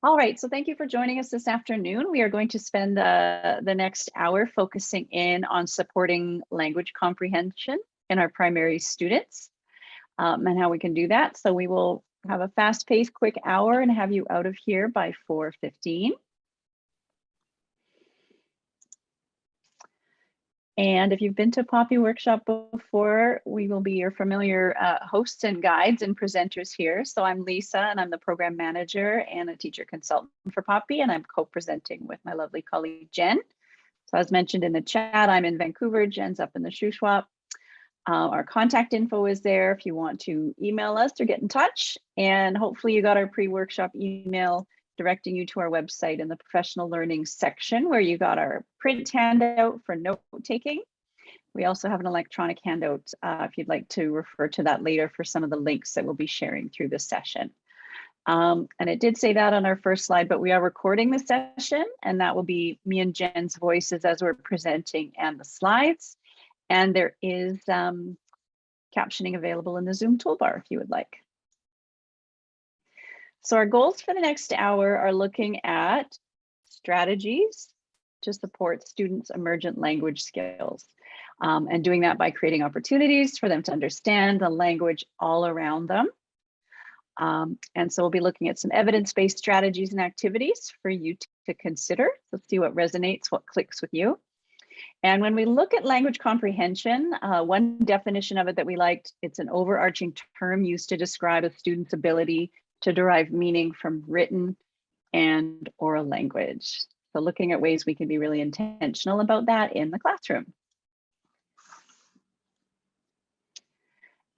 All right, so thank you for joining us this afternoon. We are going to spend the next hour focusing in on supporting language comprehension in our primary students and how we can do that. So we will have a fast-paced, quick hour and have you out of here by 4:15. And if you've been to POPEY workshop before, we will be your familiar hosts and guides and presenters here. So I'm Lisa, and I'm the program manager and a teacher consultant for POPEY, and I'm co-presenting with my lovely colleague, Jen. So as mentioned in the chat, I'm in Vancouver, Jen's up in the Shuswap. Our contact info is there if you want to email us or get in touch. And hopefully you got our pre-workshop email directing you to our website in the professional learning section where you got our print handout for note taking. We also have an electronic handout if you'd like to refer to that later for some of the links that we'll be sharing through the session. And it did say that on our first slide, but we are recording the session, and that will be me and Jen's voices as we're presenting and the slides. And there is captioning available in the Zoom toolbar if you would like. So our goals for the next hour are looking at strategies to support students' emergent language skills, and doing that by creating opportunities for them to understand the language all around them. And so we'll be looking at some evidence-based strategies and activities for you to consider. Let's see what resonates, what clicks with you. And when we look at language comprehension, one definition of it that we liked, it's an overarching term used to describe a student's ability to derive meaning from written and oral language. So looking at ways we can be really intentional about that in the classroom.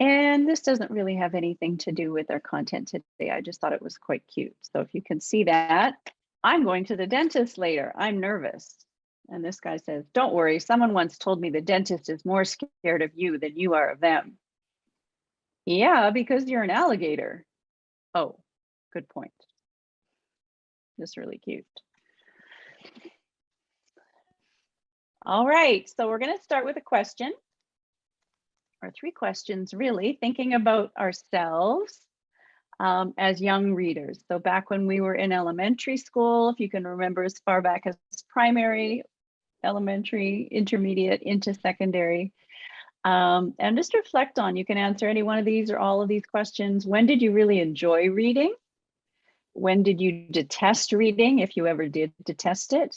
And this doesn't really have anything to do with our content today. I just thought it was quite cute. So if you can see that, I'm going to the dentist later. I'm nervous. And this guy says, don't worry, someone once told me the dentist is more scared of you than you are of them. Yeah, because you're an alligator. Oh, good point. Just really cute. All right, so we're going to start with a question, or 3 questions really, thinking about ourselves as young readers. So back when we were in elementary school, if you can remember as far back as primary, elementary, intermediate, into secondary, and just reflect on, you can answer any one of these or all of these questions. When did you really enjoy reading? When did you detest reading, if you ever did detest it?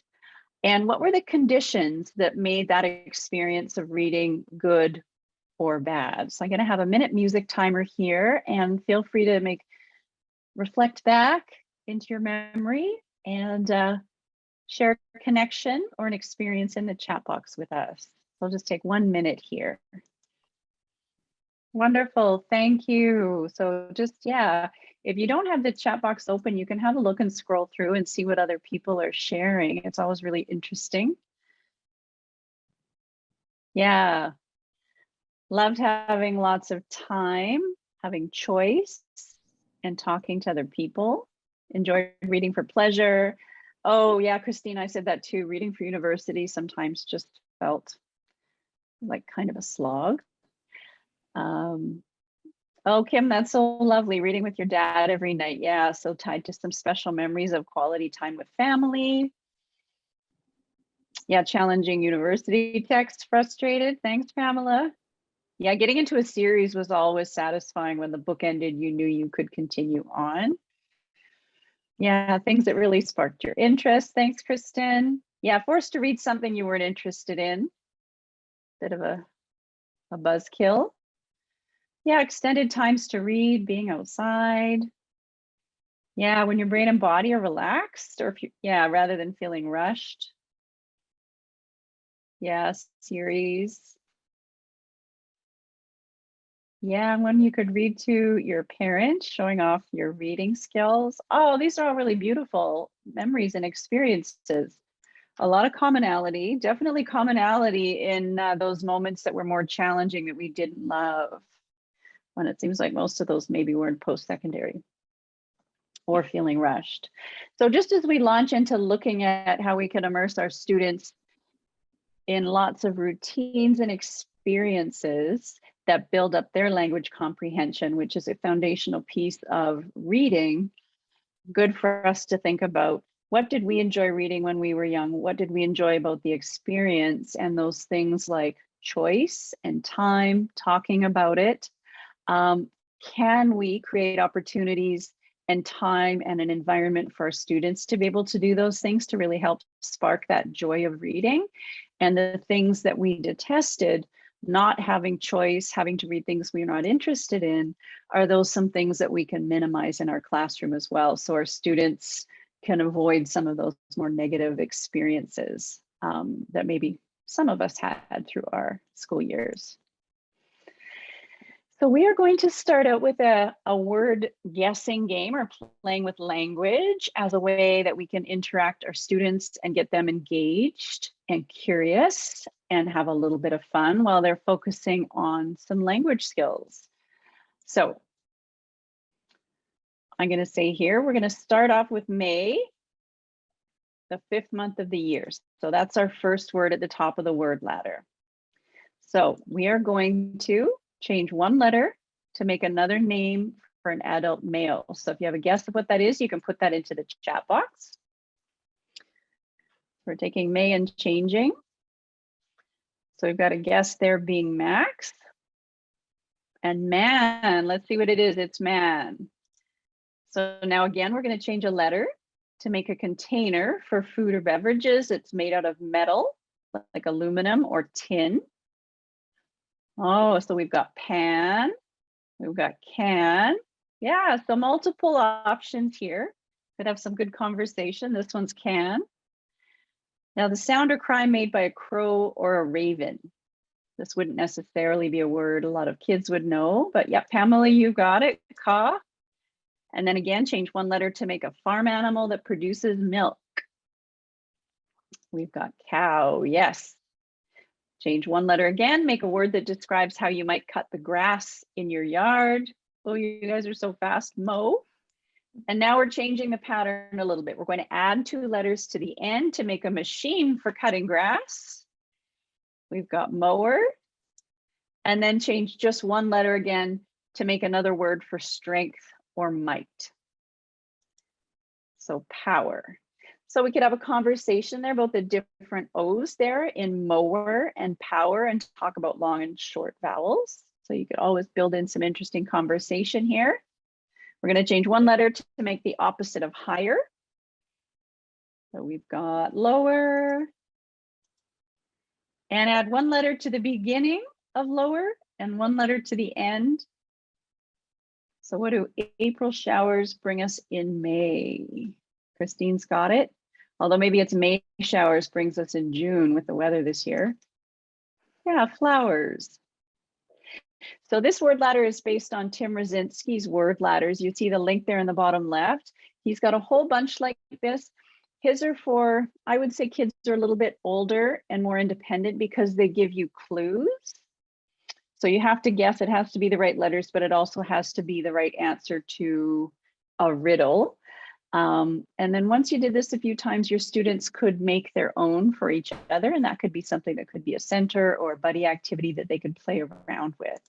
And what were the conditions that made that experience of reading good or bad? So I'm going to have a minute music timer here, and feel free to reflect back into your memory and share a connection or an experience in the chat box with us. I'll just take 1 minute here. Wonderful, thank you. So just, yeah, if you don't have the chat box open, you can have a look and scroll through and see what other people are sharing. It's always really interesting. Yeah, loved having lots of time, having choice, and talking to other people. Enjoyed reading for pleasure. Oh yeah, Christine, I said that too. Reading for university sometimes just felt like kind of a slog. Oh, Kim, that's so lovely. Reading with your dad every night. Yeah, so tied to some special memories of quality time with family. Yeah, challenging university text, frustrated. Thanks, Pamela. Yeah, getting into a series was always satisfying. When the book ended, you knew you could continue on. Yeah, things that really sparked your interest. Thanks, Kristen. Yeah, forced to read something you weren't interested in. Bit of a buzzkill. Yeah, extended times to read, being outside. Yeah, when your brain and body are relaxed, or if you, yeah, rather than feeling rushed. Yeah, series. Yeah, when you could read to your parents, showing off your reading skills. Oh, these are all really beautiful memories and experiences. A lot of commonality, definitely commonality in those moments that were more challenging that we didn't love, when it seems like most of those maybe were in post-secondary or feeling rushed. So just as we launch into looking at how we can immerse our students in lots of routines and experiences that build up their language comprehension, which is a foundational piece of reading, good for us to think about, what did we enjoy reading when we were young? What did we enjoy about the experience? And those things like choice and time, talking about it. Can we create opportunities and time and an environment for our students to be able to do those things to really help spark that joy of reading? And the things that we detested, not having choice, having to read things we're not interested in, are those some things that we can minimize in our classroom as well, so our students can avoid some of those more negative experiences that maybe some of us had through our school years. So we are going to start out with a word guessing game, or playing with language, as a way that we can interact our students and get them engaged and curious and have a little bit of fun while they're focusing on some language skills. So I'm going to say here, we're going to start off with May, the 5th month of the year. So that's our first word at the top of the word ladder. So we are going to change one letter to make another name for an adult male. So if you have a guess of what that is, you can put that into the chat box. We're taking May and changing. So we've got a guess there being Max. And man, let's see what it is. It's man. So now again, we're going to change a letter to make a container for food or beverages. It's made out of metal, like aluminum or tin. Oh, so we've got pan, we've got can. Yeah, so multiple options here. Could have some good conversation. This one's can. Now the sound or cry made by a crow or a raven. This wouldn't necessarily be a word a lot of kids would know, but yeah, Pamela, you got it, caw. And then again, change one letter to make a farm animal that produces milk. We've got cow, yes. Change one letter again, make a word that describes how you might cut the grass in your yard. Oh, you guys are so fast, mow. And now we're changing the pattern a little bit. We're going to add 2 letters to the end to make a machine for cutting grass. We've got mower. And then change just one letter again to make another word for strength or might. So power. So we could have a conversation there about the different O's there in mower and power, and talk about long and short vowels. So you could always build in some interesting conversation here. We're going to change one letter to make the opposite of higher. So we've got lower. And add one letter to the beginning of lower and one letter to the end. So what do April showers bring us in May? Christine's got it. Although maybe it's May showers brings us in June with the weather this year. Yeah, flowers. So this word ladder is based on Tim Rosinski's word ladders. You see the link there in the bottom left. He's got a whole bunch like this. His are for, I would say, kids are a little bit older and more independent because they give you clues. So you have to guess, it has to be the right letters, but it also has to be the right answer to a riddle. And then once you did this a few times, your students could make their own for each other. And that could be something that could be a center or a buddy activity that they could play around with.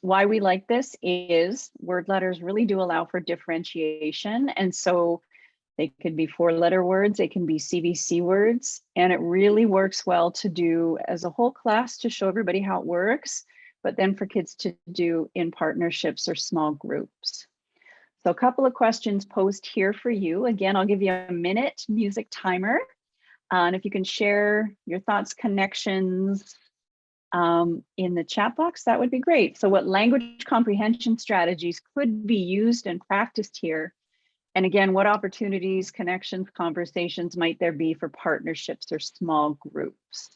Why we like this is word letters really do allow for differentiation. And so they could be 4-letter words, they can be CVC words, and it really works well to do as a whole class to show everybody how it works, but then for kids to do in partnerships or small groups. So a couple of questions posed here for you. Again, I'll give you a minute music timer. And if you can share your thoughts, connections in the chat box, that would be great. So what language comprehension strategies could be used and practiced here? And again, what opportunities, connections, conversations might there be for partnerships or small groups?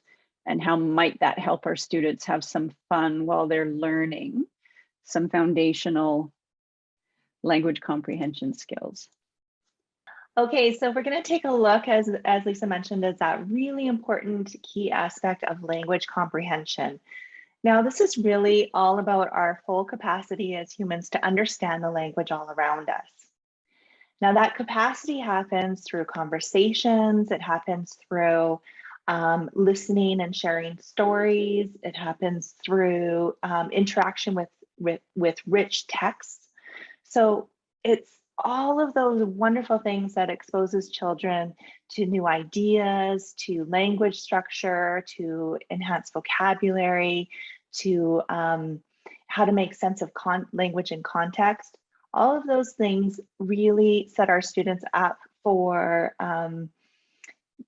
And how might that help our students have some fun while they're learning some foundational language comprehension skills? Okay, so we're going to take a look, as Lisa mentioned, is that really important key aspect of language comprehension. Now, this is really all about our full capacity as humans to understand the language all around us. Now, that capacity happens through conversations, it happens through listening and sharing stories, it happens through interaction with rich texts. So it's all of those wonderful things that exposes children to new ideas, to language structure, to enhance vocabulary, to how to make sense of language and context. All of those things really set our students up for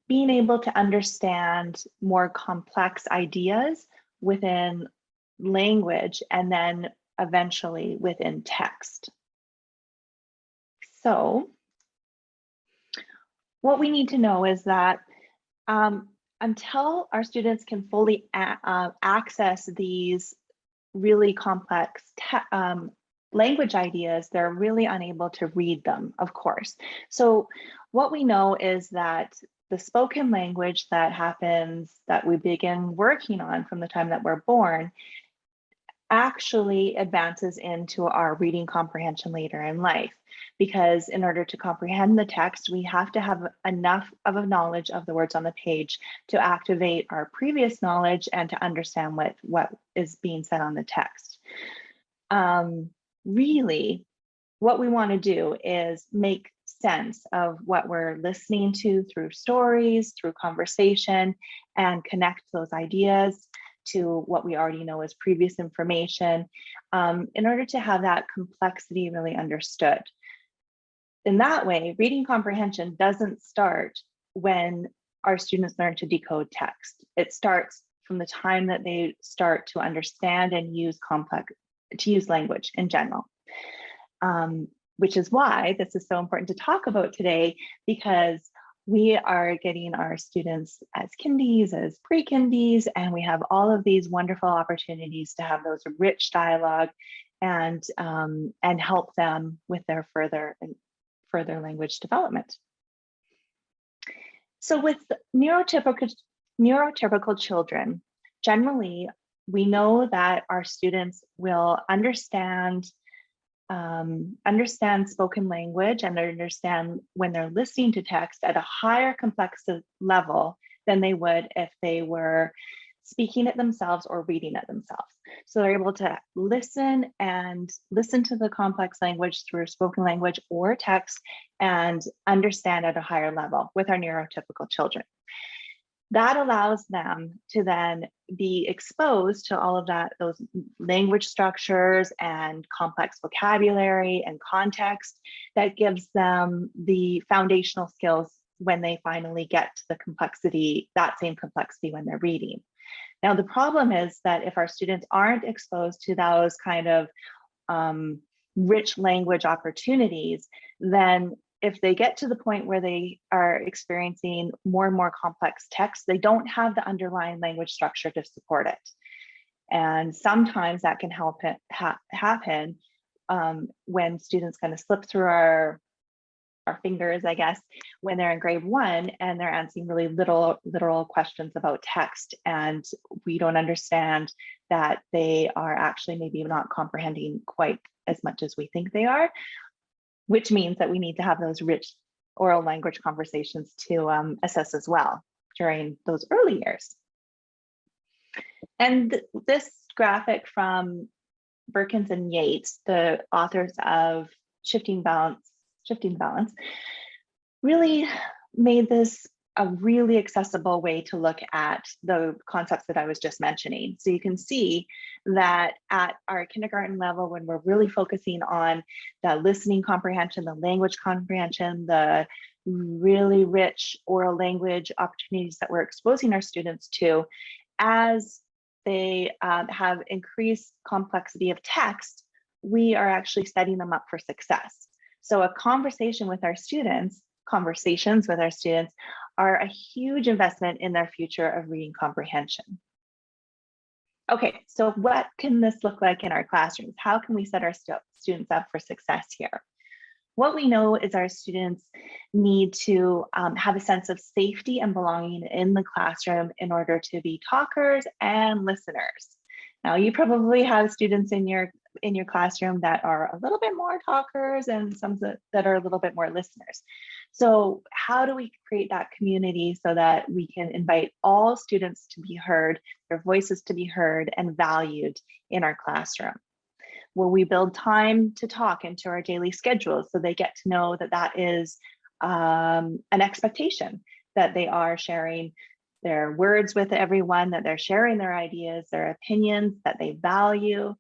being able to understand more complex ideas within language and then eventually within text. So what we need to know is that until our students can fully access these really complex language ideas, they're really unable to read them, of course. So what we know is that the spoken language that happens, that we begin working on from the time that we're born, actually advances into our reading comprehension later in life. Because in order to comprehend the text, we have to have enough of a knowledge of the words on the page to activate our previous knowledge and to understand what is being said on the text. Really, what we want to do is make sense of what we're listening to through stories, through conversation, and connect those ideas to what we already know as previous information in order to have that complexity really understood. In that way, reading comprehension doesn't start when our students learn to decode text. It starts from the time that they start to understand and use language in general. Which is why this is so important to talk about today, because we are getting our students as kindies, as pre-kindies, and we have all of these wonderful opportunities to have those rich dialogue and help them with their further language development. So with neurotypical children, generally, we know that our students will understand spoken language and understand when they're listening to text at a higher complexity level than they would if they were speaking it themselves or reading it themselves. So they're able to listen to the complex language through spoken language or text and understand at a higher level with our neurotypical children. That allows them to then be exposed to all of those language structures and complex vocabulary and context that gives them the foundational skills when they finally get to the complexity, that same complexity when they're reading. Now, the problem is that if our students aren't exposed to those kind of rich language opportunities, then if they get to the point where they are experiencing more and more complex text, they don't have the underlying language structure to support it. And sometimes that can happen when students kind of slip through our fingers, I guess, when they're in grade 1 and they're answering really literal questions about text, and we don't understand that they are actually maybe not comprehending quite as much as we think they are, which means that we need to have those rich oral language conversations to assess as well during those early years. And this graphic from Berkins and Yates, the authors of Shifting Balance, really made this a really accessible way to look at the concepts that I was just mentioning. So you can see that at our kindergarten level, when we're really focusing on the listening comprehension, the language comprehension, the really rich oral language opportunities that we're exposing our students to, as they have increased complexity of text, we are actually setting them up for success. So a conversations with our students are a huge investment in their future of reading comprehension. Okay, so what can this look like in our classrooms? How can we set our students up for success here? What we know is our students need to have a sense of safety and belonging in the classroom in order to be talkers and listeners. Now, you probably have students in your classroom that are a little bit more talkers and some that are a little bit more listeners. So how do we create that community so that we can invite all students to be heard, their voices to be heard and valued in our classroom? Will we build time to talk into our daily schedule so they get to know that that is an expectation, that they are sharing their words with everyone, that they're sharing their ideas, their opinions, that they value.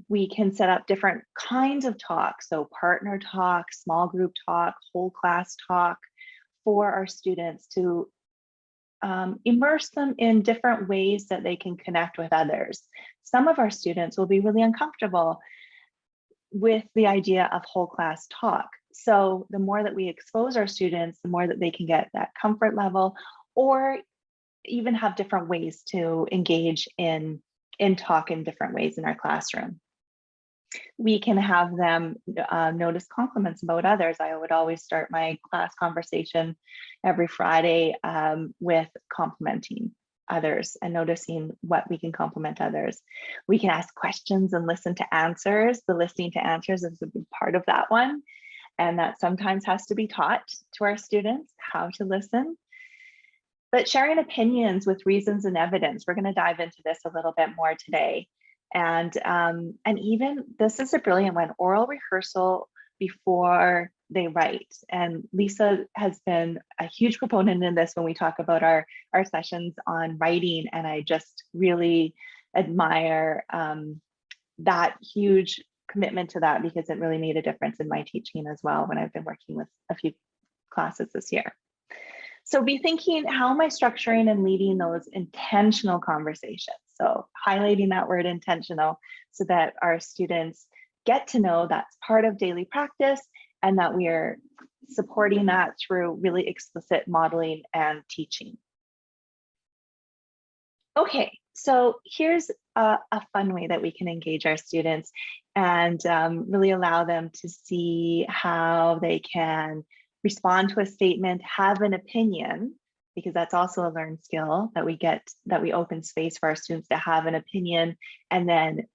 We can set up different kinds of talk, so partner talk, small group talk, whole class talk, for our students to immerse them in different ways that they can connect with others. Some of our students will be really uncomfortable with the idea of whole class talk. So the more that we expose our students, the more that they can get that comfort level, or even have different ways to engage in talk in different ways in our classroom. We can have them notice compliments about others. I would always start my class conversation every Friday with complimenting others and noticing what we can compliment others. We can ask questions and listen to answers. The listening to answers is a big part of that one. And that sometimes has to be taught to our students, how to listen. But sharing opinions with reasons and evidence, we're going to dive into this a little bit more today. And even, this is a brilliant one, oral rehearsal before they write. And Lisa has been a huge proponent in this when we talk about our sessions on writing. And I just really admire that huge commitment to that, because it really made a difference in my teaching as well when I've been working with a few classes this year. So be thinking, how am I structuring and leading those intentional conversations? So highlighting that word intentional so that our students get to know that's part of daily practice and that we are supporting that through really explicit modeling and teaching. Okay, so here's a fun way that we can engage our students and really allow them to see how they can respond to a statement, have an opinion, because that's also a learned skill that we get, that we open space for our students to have an opinion, and then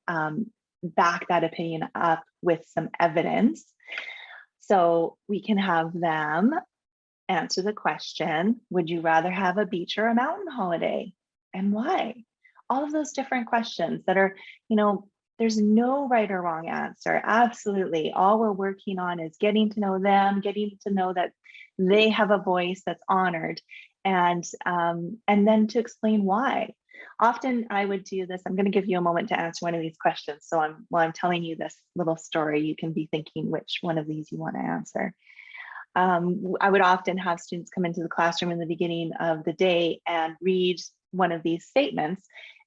back that opinion up with some evidence. So we can have them answer the question, would you rather have a beach or a mountain holiday, and why? All of those different questions that are, there's no right or wrong answer. Absolutely. All we're working on is getting to know them, getting to know that they have a voice that's honored, and then to explain why. Often I would do this. I'm going to give you a moment to answer one of these questions. So while I'm telling you this little story, you can be thinking which one of these you want to answer. I would often have students come into the classroom in the beginning of the day and read one of these statements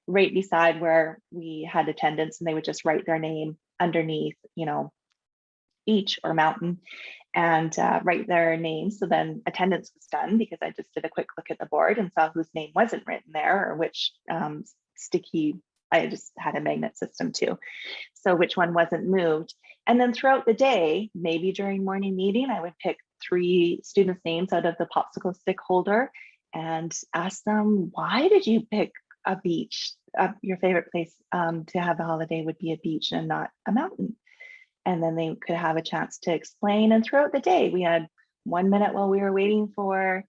right beside where we had attendance, and they would just write their name underneath, beach or mountain, and write their name. So then attendance was done, because I just did a quick look at the board and saw whose name wasn't written there, or which sticky, I just had a magnet system too. So which one wasn't moved. And then throughout the day, maybe during morning meeting, I would pick 3 students' names out of the popsicle stick holder and ask them, why did you pick a beach? Your favorite place to have a holiday would be a beach and not a mountain. And then they could have a chance to explain. And throughout the day, we had 1 minute while we were waiting for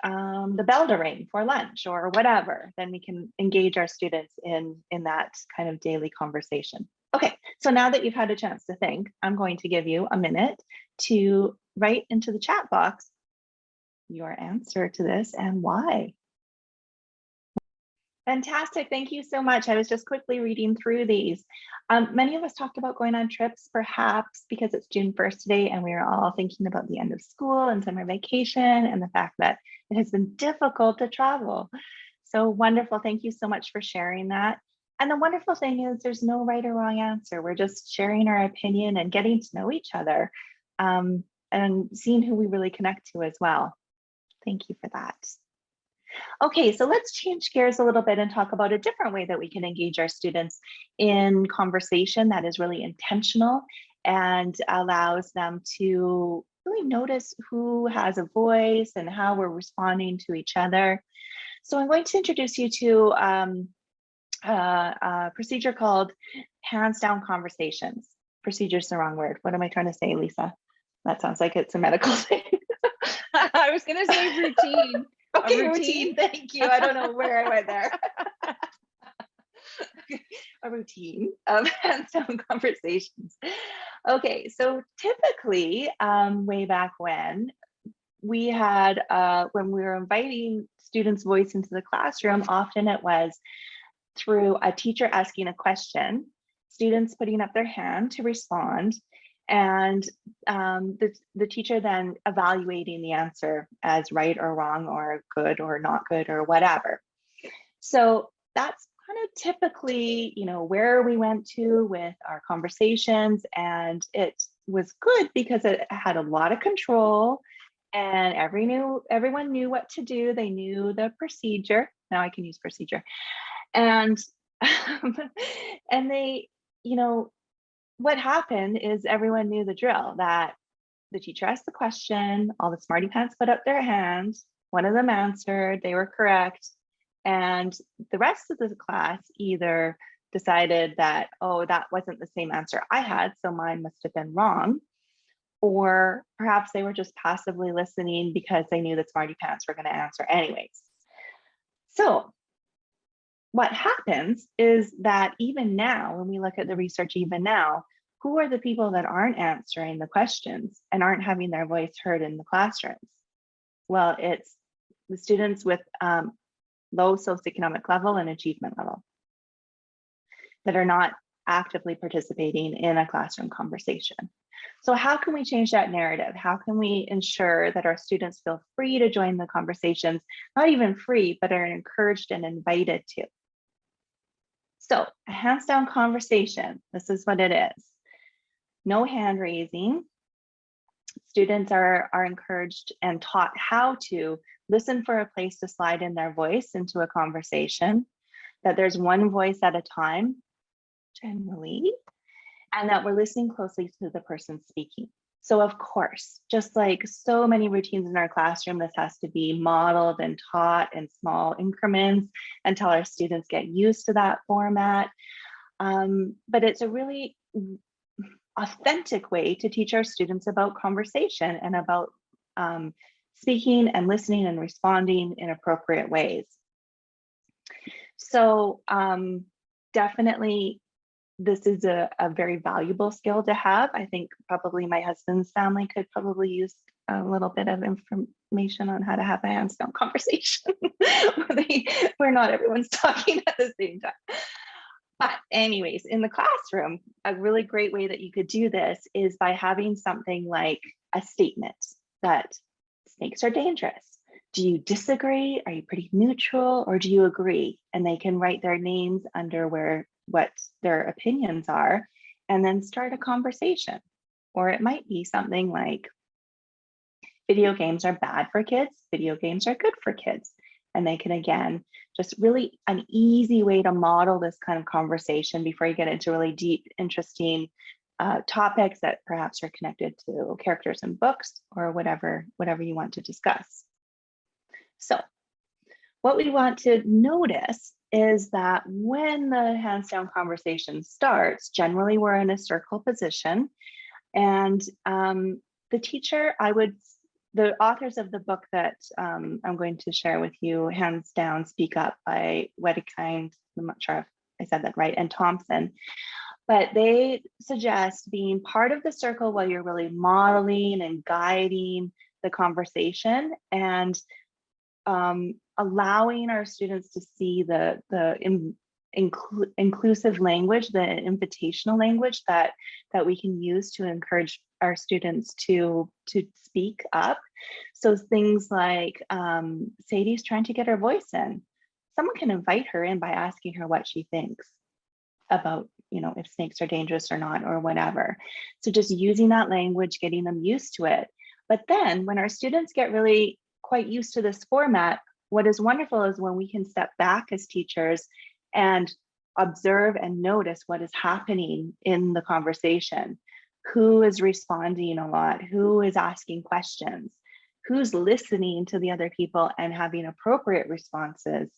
the bell to ring for lunch or whatever. Then we can engage our students in that kind of daily conversation. Okay, so now that you've had a chance to think, I'm going to give you a minute to write into the chat box your answer to this and why. Fantastic, thank you so much. I was just quickly reading through these. Many of us talked about going on trips, perhaps because it's June 1st today and we are all thinking about the end of school and summer vacation and the fact that it has been difficult to travel. So wonderful, thank you so much for sharing that. And the wonderful thing is there's no right or wrong answer. We're just sharing our opinion and getting to know each other and seeing who we really connect to as well. Thank you for that. Okay, so let's change gears a little bit and talk about a different way that we can engage our students in conversation that is really intentional and allows them to really notice who has a voice and how we're responding to each other. So I'm going to introduce you to a procedure called hands down conversations. Procedure is the wrong word. What am I trying to say, Lisa? That sounds like it's a medical thing. I was going to say routine. Okay, routine. Thank you. I don't know where I went there. a routine of hands-down conversations. Okay, so typically, way back when, we had, when we were inviting students' voice into the classroom, often it was through a teacher asking a question, students putting up their hand to respond, and the teacher then evaluating the answer as right or wrong or good or not good or whatever. So that's kind of typically, where we went to with our conversations, and it was good because it had a lot of control, and everyone knew what to do. They knew the procedure. Now I can use procedure. And and they, what happened is everyone knew the drill, that the teacher asked the question, all the smarty pants put up their hands, one of them answered, they were correct, and the rest of the class either decided that, oh, that wasn't the same answer I had, so mine must have been wrong, or perhaps they were just passively listening because they knew that smarty pants were going to answer anyways. So what happens is that even now, when we look at the research even now, who are the people that aren't answering the questions and aren't having their voice heard in the classrooms? Well, it's the students with low socioeconomic level and achievement level that are not actively participating in a classroom conversation. So how can we change that narrative? How can we ensure that our students feel free to join the conversations, not even free, but are encouraged and invited to? So a hands down conversation, this is what it is. No hand raising. Students are encouraged and taught how to listen for a place to slide in their voice into a conversation, that there's one voice at a time, generally, and that we're listening closely to the person speaking. So of course, just like so many routines in our classroom, this has to be modeled and taught in small increments until our students get used to that format. But it's a really authentic way to teach our students about conversation and about speaking and listening and responding in appropriate ways. So definitely, this is a very valuable skill to have. I think probably my husband's family could probably use a little bit of information on how to have a hands down conversation where not everyone's talking at the same time. But anyways, in the classroom, a really great way that you could do this is by having something like a statement that snakes are dangerous. Do you disagree? Are you pretty neutral, or do you agree? And they can write their names under what their opinions are, and then start a conversation. Or it might be something like, video games are bad for kids, video games are good for kids. And they can, again, just really an easy way to model this kind of conversation before you get into really deep, interesting topics that perhaps are connected to characters in books or whatever you want to discuss. So what we want to notice is that when the hands down conversation starts, generally we're in a circle position, and the teacher, the authors of the book that I'm going to share with you, Hands Down, Speak Up by Wedekind, I'm not sure if I said that right, and Thompson, but they suggest being part of the circle while you're really modeling and guiding the conversation, and allowing our students to see the inclusive language, the invitational language that we can use to encourage our students to speak up. So things like Sadie's trying to get her voice in. Someone can invite her in by asking her what she thinks about, if snakes are dangerous or not, or whatever. So just using that language, getting them used to it. But then when our students get really quite used to this format, what is wonderful is when we can step back as teachers and observe and notice what is happening in the conversation. Who is responding a lot? Who is asking questions? Who's listening to the other people and having appropriate responses?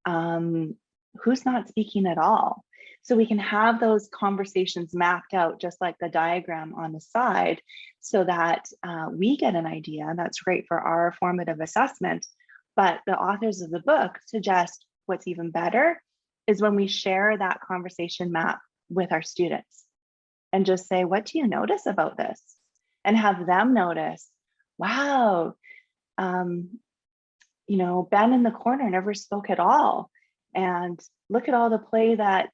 Who's not speaking at all? So we can have those conversations mapped out, just like the diagram on the side, so that we get an idea. And that's great for our formative assessment. But the authors of the book suggest what's even better is when we share that conversation map with our students and just say, what do you notice about this? And have them notice, wow, you know, Ben in the corner never spoke at all. And look at all the play that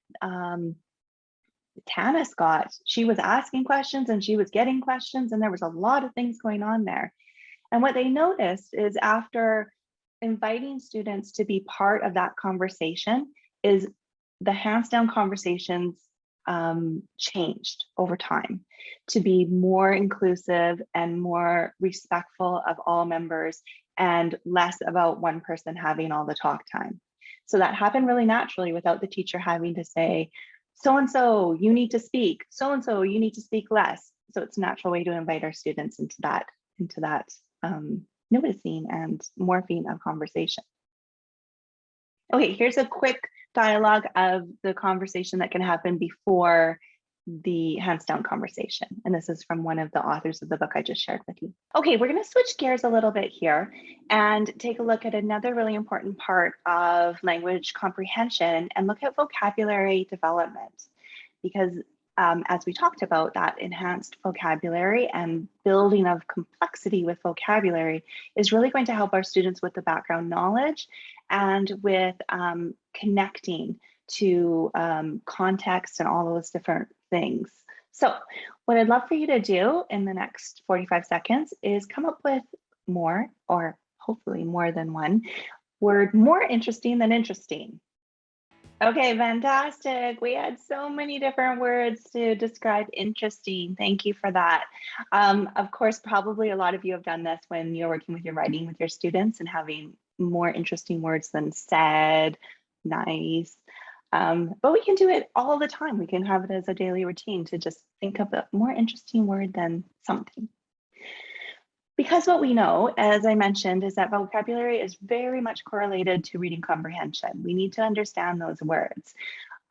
Tanis got. She was asking questions and she was getting questions, and there was a lot of things going on there. And what they noticed is after inviting students to be part of that conversation is the hands down conversations changed over time to be more inclusive and more respectful of all members and less about one person having all the talk time. So that happened really naturally without the teacher having to say, so-and-so, you need to speak, so-and-so, you need to speak less. So it's a natural way to invite our students into that noticing and morphing of conversation. Okay, here's a quick dialogue of the conversation that can happen before the hands down conversation. And this is from one of the authors of the book I just shared with you. Okay, we're going to switch gears a little bit here and take a look at another really important part of language comprehension and look at vocabulary development. Because as we talked about, that enhanced vocabulary and building of complexity with vocabulary is really going to help our students with the background knowledge and with connecting to context and all those different things. So what I'd love for you to do in the next 45 seconds is come up with more, or hopefully more than one word more interesting than interesting. Okay, fantastic. We had so many different words to describe interesting. Thank you for that. Of course, probably a lot of you have done this when you're working with your writing with your students and having more interesting words than said, nice. But we can do it all the time. We can have it as a daily routine to just think of a more interesting word than something. Because what we know, as I mentioned, is that vocabulary is very much correlated to reading comprehension. We need to understand those words.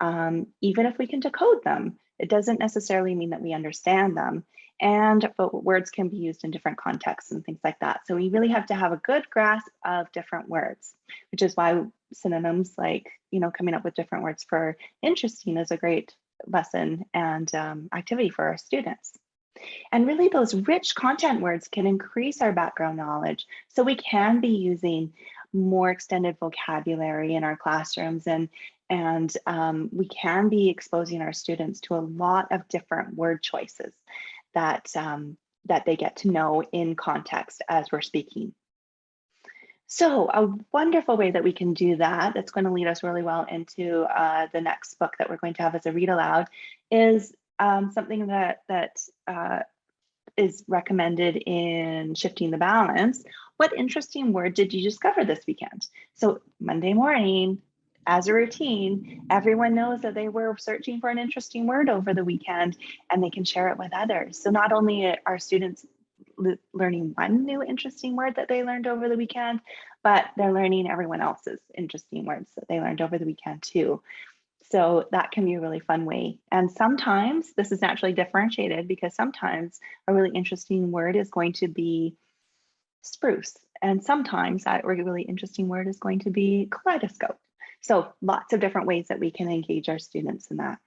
Even if we can decode them, it doesn't necessarily mean that we understand them. But words can be used in different contexts and things like that. So we really have to have a good grasp of different words, which is why synonyms like, coming up with different words for interesting is a great lesson and activity for our students. And really those rich content words can increase our background knowledge. So we can be using more extended vocabulary in our classrooms and we can be exposing our students to a lot of different word choices that they get to know in context as we're speaking. So a wonderful way that we can do that, that's going to lead us really well into the next book that we're going to have as a read aloud, is something that is recommended in Shifting the Balance. What interesting word did you discover this weekend? So Monday morning, as a routine, everyone knows that they were searching for an interesting word over the weekend and they can share it with others. So not only are students learning one new interesting word that they learned over the weekend, but they're learning everyone else's interesting words that they learned over the weekend too. So that can be a really fun way. And sometimes this is naturally differentiated because sometimes a really interesting word is going to be spruce. And sometimes that really interesting word is going to be kaleidoscope. So lots of different ways that we can engage our students in that.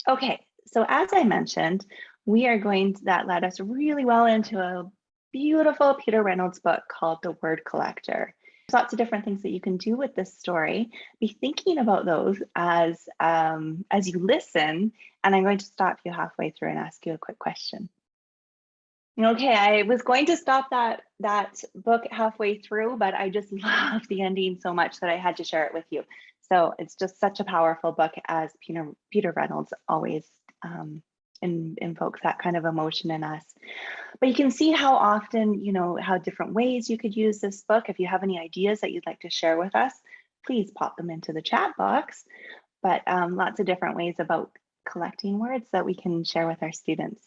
Okay, so as I mentioned, that led us really well into a beautiful Peter Reynolds book called The Word Collector. There's lots of different things that you can do with this story. Be thinking about those as you listen, and I'm going to stop you halfway through and ask you a quick question. Okay, I was going to stop that book halfway through, but I just love the ending so much that I had to share it with you. So it's just such a powerful book, as Peter Reynolds always invokes that kind of emotion in us. But you can see how often, how different ways you could use this book. If you have any ideas that you'd like to share with us, please pop them into the chat box. But lots of different ways about collecting words that we can share with our students.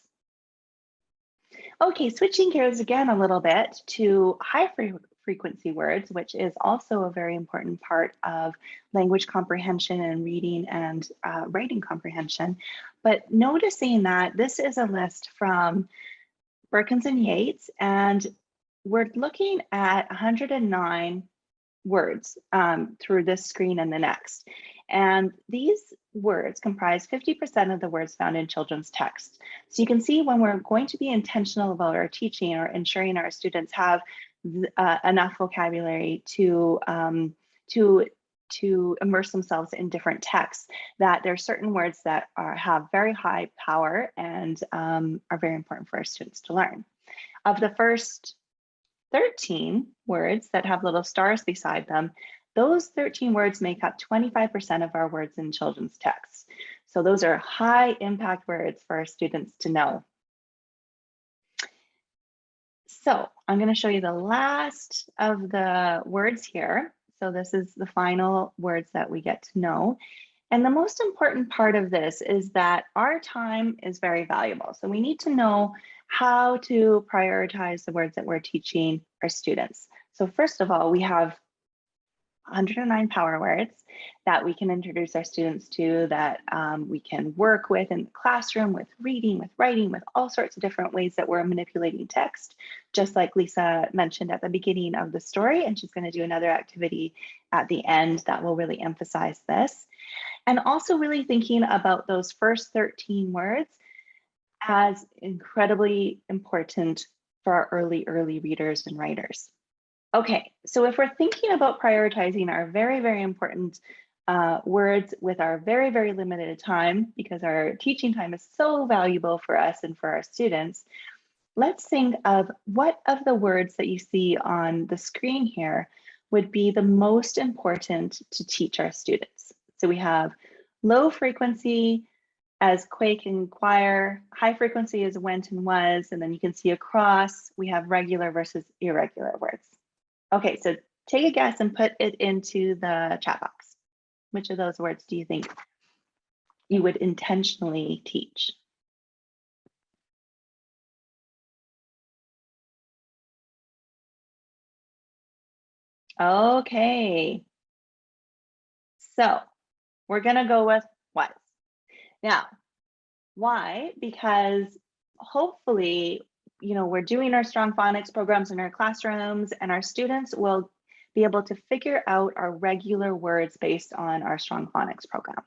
Okay, switching gears again a little bit to high frequency words, which is also a very important part of language comprehension and reading and writing comprehension. But noticing that this is a list from Perkins and Yates, and we're looking at 109 words through this screen and the next. And these words comprise 50% of the words found in children's text. So you can see when we're going to be intentional about our teaching or ensuring our students have enough vocabulary to immerse themselves in different texts, that there are certain words that have very high power and are very important for our students to learn. Of the first 13 words that have little stars beside them, those 13 words make up 25% of our words in children's texts. So those are high impact words for our students to know. So I'm going to show you the last of the words here. So this is the final words that we get to know. And the most important part of this is that our time is very valuable. So we need to know how to prioritize the words that we're teaching our students. So first of all, we have 109 power words that we can introduce our students to, that we can work with in the classroom, with reading, with writing, with all sorts of different ways that we're manipulating text, just like Lisa mentioned at the beginning of the story. And she's going to do another activity at the end that will really emphasize this. And also really thinking about those first 13 words as incredibly important for our early readers and writers. Okay, so if we're thinking about prioritizing our very, very important words with our very, very limited time, because our teaching time is so valuable for us and for our students, let's think of what of the words that you see on the screen here would be the most important to teach our students. So we have low frequency as quake and choir, high frequency is went and was, and then you can see across, we have regular versus irregular words. Okay, so take a guess and put it into the chat box. Which of those words do you think you would intentionally teach? Okay, so we're gonna go with was. Now, why? Because hopefully, we're doing our strong phonics programs in our classrooms, and our students will be able to figure out our regular words based on our strong phonics program.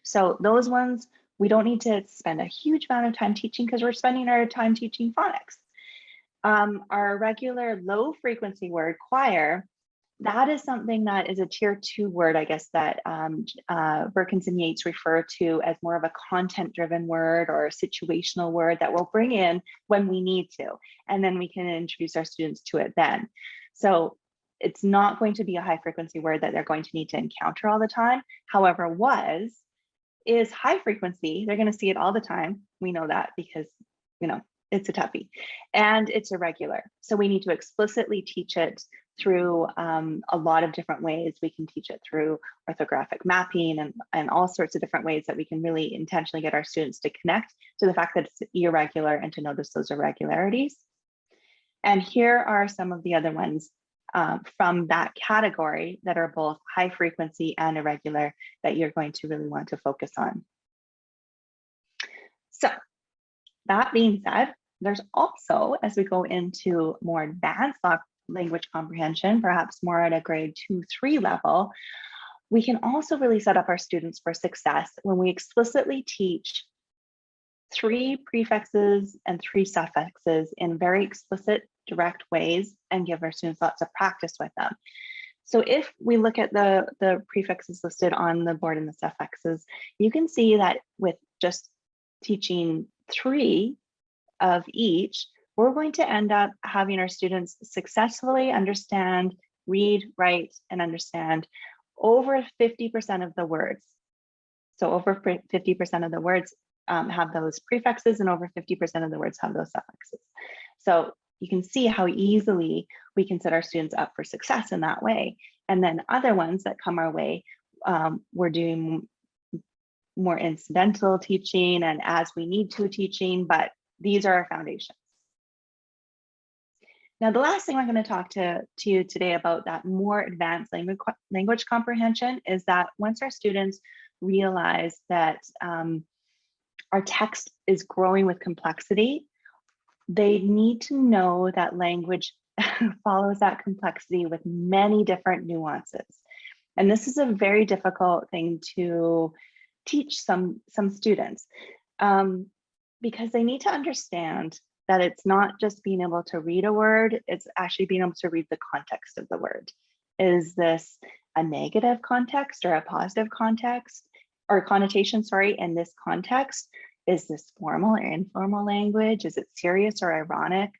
So those ones, we don't need to spend a huge amount of time teaching because we're spending our time teaching phonics. Our regular low frequency word, choir, that is something that is a tier 2 word, I guess, that Berkins and Yates refer to as more of a content-driven word or a situational word that we'll bring in when we need to, and then we can introduce our students to it then. So it's not going to be a high frequency word that they're going to need to encounter all the time. However, was is high frequency. They're going to see it all the time. We know that because, it's a toughie, and it's irregular. So we need to explicitly teach it through a lot of different ways. We can teach it through orthographic mapping and all sorts of different ways that we can really intentionally get our students to connect to the fact that it's irregular and to notice those irregularities. And here are some of the other ones from that category that are both high frequency and irregular that you're going to really want to focus on. So that being said, there's also, as we go into more advanced language comprehension, perhaps more at a grade 2-3 level, we can also really set up our students for success when we explicitly teach 3 prefixes and 3 suffixes in very explicit, direct ways and give our students lots of practice with them. So if we look at the prefixes listed on the board and the suffixes, you can see that with just teaching 3 of each, we're going to end up having our students successfully understand, read, write, and understand over 50% of the words. So over 50% of the words have those prefixes, and over 50% of the words have those suffixes. So you can see how easily we can set our students up for success in that way. And then other ones that come our way, we're doing more incidental teaching and as we need to teaching, but these are our foundations. Now, the last thing I'm going to talk to you today about that more advanced language comprehension is that once our students realize that our text is growing with complexity, they need to know that language follows that complexity with many different nuances. And this is a very difficult thing to teach some students because they need to understand that it's not just being able to read a word, it's actually being able to read the context of the word. Is this a negative context or a positive context or connotation, sorry, in this context? Is this formal or informal language? Is it serious or ironic?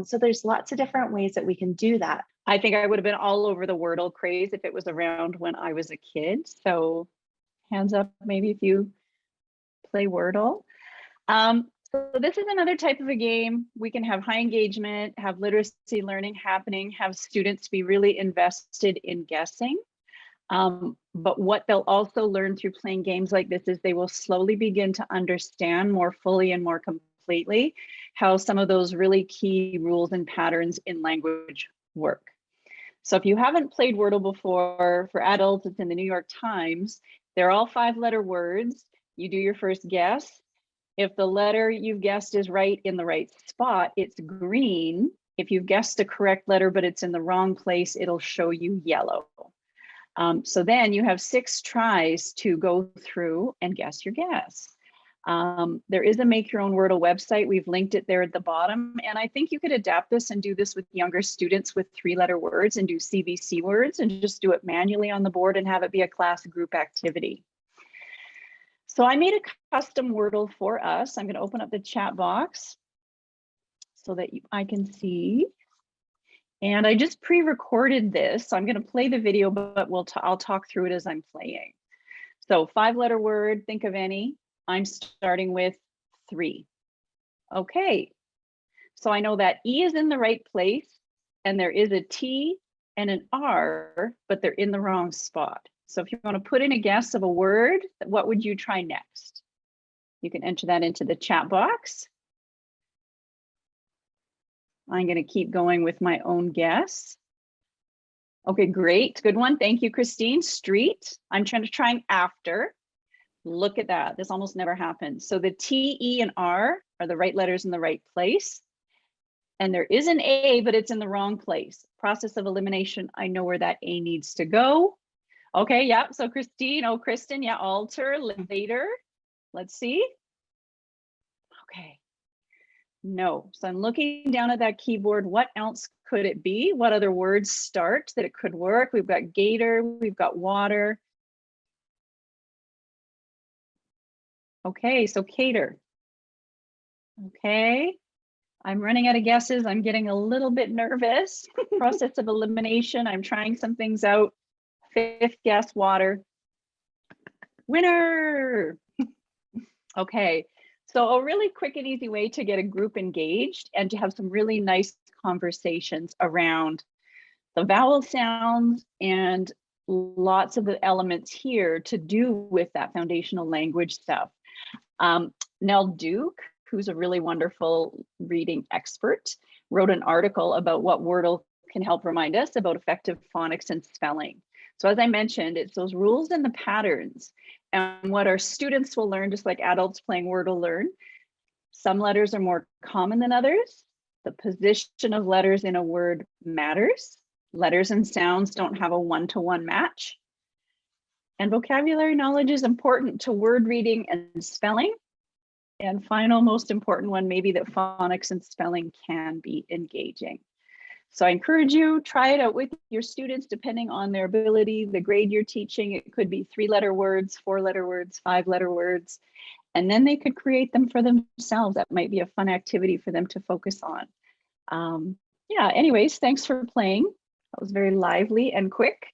So there's lots of different ways that we can do that. I think I would have been all over the Wordle craze if it was around when I was a kid. So hands up, maybe if you play Wordle. So this is another type of a game. We can have high engagement, have literacy learning happening, have students be really invested in guessing. But what they'll also learn through playing games like this is they will slowly begin to understand more fully and more completely how some of those really key rules and patterns in language work. So if you haven't played Wordle before, for adults, it's in the New York Times. They're all 5-letter words. You do your first guess. If the letter you've guessed is right in the right spot, it's green. If you've guessed a correct letter, but it's in the wrong place, it'll show you yellow. So then you have 6 tries to go through and guess your guess. There is a Make Your Own Wordle website. We've linked it there at the bottom. And I think you could adapt this and do this with younger students with 3-letter words and do CVC words and just do it manually on the board and have it be a class group activity. So I made a custom Wordle for us. I'm going to open up the chat box so that I can see. And I just pre-recorded this. So I'm going to play the video, but I'll talk through it as I'm playing. So 5-letter word, think of any. I'm starting with 3. Okay. So I know that E is in the right place and there is a T and an R, but they're in the wrong spot. So if you want to put in a guess of a word, what would you try next? You can enter that into the chat box. I'm going to keep going with my own guess. Okay, great. Good one. Thank you, Christine. Street. I'm trying to try after. Look at that. This almost never happens. So the T, E, and R are the right letters in the right place. And there is an A, but it's in the wrong place. Process of elimination. I know where that A needs to go. Okay, yeah. So Christine, oh, Kristen, yeah, alter later. Let's see. Okay. No. So I'm looking down at that keyboard. What else could it be? What other words start that it could work? We've got gator, we've got water. Okay, so cater. Okay. I'm running out of guesses. I'm getting a little bit nervous. Process of elimination. I'm trying some things out. 5th guess, water. Winner. Okay. So a really quick and easy way to get a group engaged and to have some really nice conversations around the vowel sounds and lots of the elements here to do with that foundational language stuff. Nell Duke, who's a really wonderful reading expert, wrote an article about what Wordle can help remind us about effective phonics and spelling. So as I mentioned, it's those rules and the patterns and what our students will learn, just like adults playing Wordle learn. Some letters are more common than others. The position of letters in a word matters. Letters and sounds don't have a one-to-one match. And vocabulary knowledge is important to word reading and spelling. And final, most important one, maybe that phonics and spelling can be engaging. So I encourage you, try it out with your students, depending on their ability, the grade you're teaching. It could be 3-letter words, 4-letter words, 5-letter words, and then they could create them for themselves. That might be a fun activity for them to focus on. Yeah, anyways, thanks for playing. That was very lively and quick.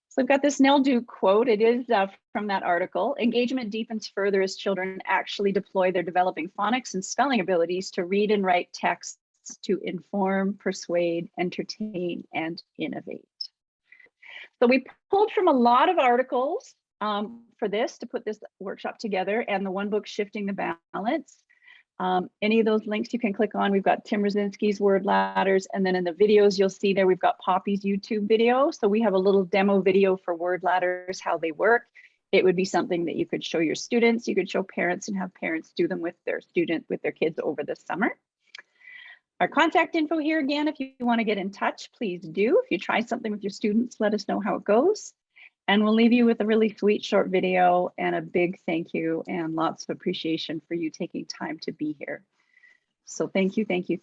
So I've got this Nell Duke quote. It is from that article. Engagement deepens further as children actually deploy their developing phonics and spelling abilities to read and write texts to inform, persuade, entertain, and innovate. So we pulled from a lot of articles for this to put this workshop together, and the one book, Shifting the Balance. Any of those links you can click on. We've got Tim Rosinski's Word Ladders, and then in the videos you'll see there we've got Poppy's YouTube video. So we have a little demo video for Word Ladders, how they work. It would be something that you could show your students, you could show parents and have parents do them with their kids over the summer. our contact info here again. If you want to get in touch, please do. If you try something with your students, let us know how it goes. And we'll leave you with a really sweet short video and a big thank you and lots of appreciation for you taking time to be here. So thank you, thank you.